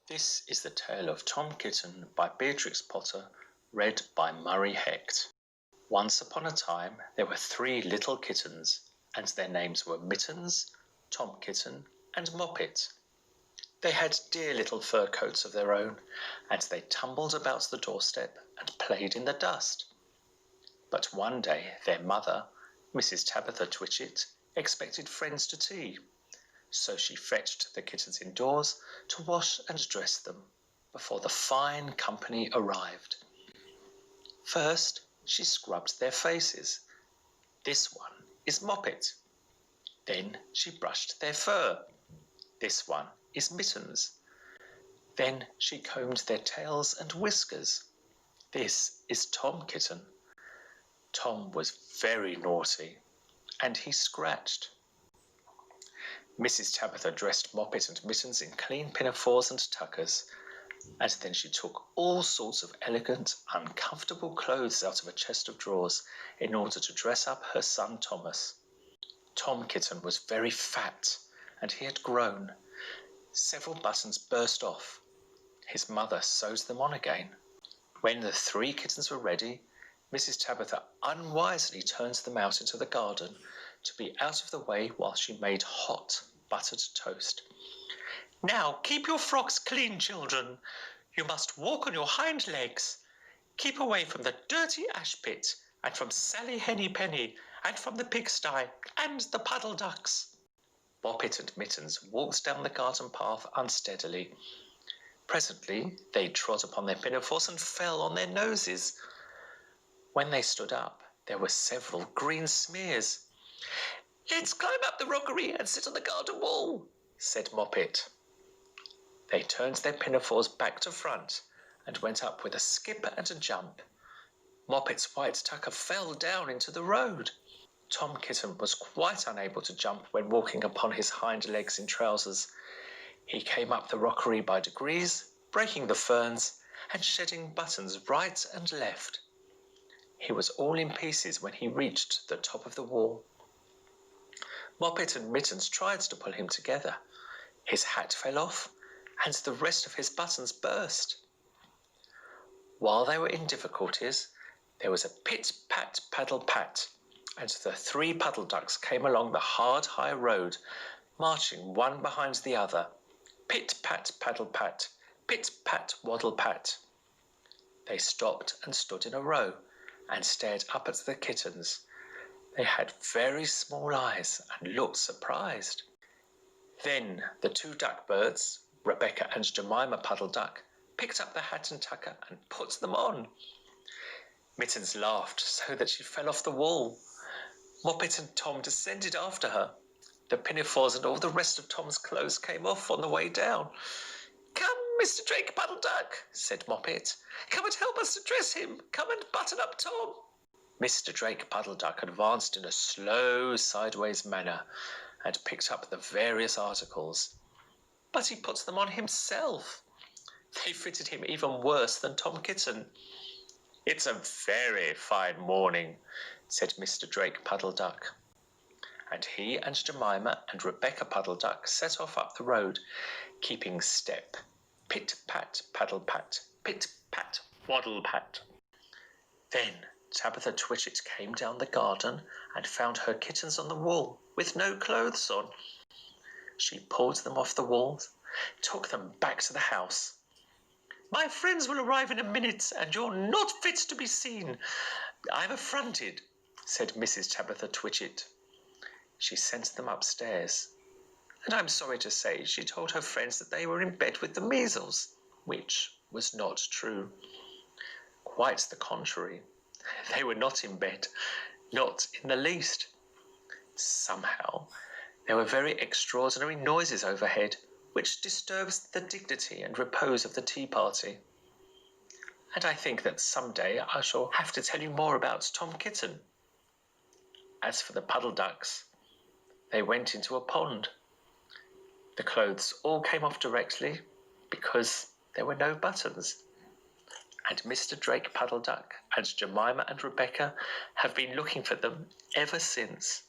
This is the tale of Tom Kitten by Beatrix Potter, read by Murray Hecht. Once upon a time there were 3 little kittens, and their names were Mittens, Tom Kitten, and Moppet. They had dear little fur coats of their own, and they tumbled about the doorstep and played in the dust. But one day their mother, Mrs. Tabitha Twitchit, expected friends to tea. So she fetched the kittens indoors to wash and dress them before the fine company arrived. First, she scrubbed their faces. This one is Moppet. Then she brushed their fur. This one is Mittens. Then she combed their tails and whiskers. This is Tom Kitten. Tom was very naughty, and he scratched. Mrs. Tabitha dressed Moppet and Mittens in clean pinafores and tuckers, and then she took all sorts of elegant, uncomfortable clothes out of a chest of drawers in order to dress up her son Thomas. Tom Kitten was very fat, and he had grown. Several buttons burst off. His mother sewed them on again. When the 3 kittens were ready, Mrs. Tabitha unwisely turned them out into the garden to be out of the way while she made hot buttered toast. "Now keep your frocks clean, children. You must walk on your hind legs. Keep away from the dirty ash pit, and from Sally Henny Penny, and from the pigsty, and the puddle ducks." Moppet and Mittens walked down the garden path unsteadily. Presently they trod upon their pinafores and fell on their noses. When they stood up, there were several green smears. "Let's climb up the rockery and sit on the garden wall," said Moppet. They turned their pinafores back to front and went up with a skip and a jump. Moppet's white tucker fell down into the road. Tom Kitten was quite unable to jump when walking upon his hind legs in trousers. He came up the rockery by degrees, breaking the ferns and shedding buttons right and left. He was all in pieces when he reached the top of the wall. Moppet and Mittens tried to pull him together. His hat fell off, and the rest of his buttons burst. While they were in difficulties, there was a pit-pat, paddle-pat, and the 3 puddle ducks came along the hard, high road, marching one behind the other. Pit-pat, paddle-pat, pit-pat, waddle-pat. They stopped and stood in a row, and stared up at the kittens. They had very small eyes and looked surprised. Then the 2 duck birds, Rebecca and Jemima Puddle Duck, picked up the hat and tucker and put them on. Mittens laughed so that she fell off the wall. Moppet and Tom descended after her. The pinafores and all the rest of Tom's clothes came off on the way down. "Come, Mr. Drake Puddle Duck," said Moppet. "Come and help us to dress him. Come and button up Tom." Mr. Drake Puddle Duck advanced in a slow, sideways manner and picked up the various articles. But he put them on himself. They fitted him even worse than Tom Kitten. "It's a very fine morning," said Mr. Drake Puddle Duck. And he and Jemima and Rebecca Puddle Duck set off up the road, keeping step. Pit-pat, paddle-pat, pit-pat, waddle-pat. Then Tabitha Twitchit came down the garden and found her kittens on the wall with no clothes on. She pulled them off the walls, took them back to the house. "My friends will arrive in a minute, and you're not fit to be seen. I'm affronted," said Mrs. Tabitha Twitchit. She sent them upstairs, and I'm sorry to say she told her friends that they were in bed with the measles, which was not true. Quite the contrary. They were not in bed, not in the least. Somehow, there were very extraordinary noises overhead, which disturbed the dignity and repose of the tea party. And I think that some day I shall have to tell you more about Tom Kitten. As for the puddle ducks, they went into a pond. The clothes all came off directly because there were no buttons. And Mr. Drake Puddle Duck and Jemima and Rebecca have been looking for them ever since.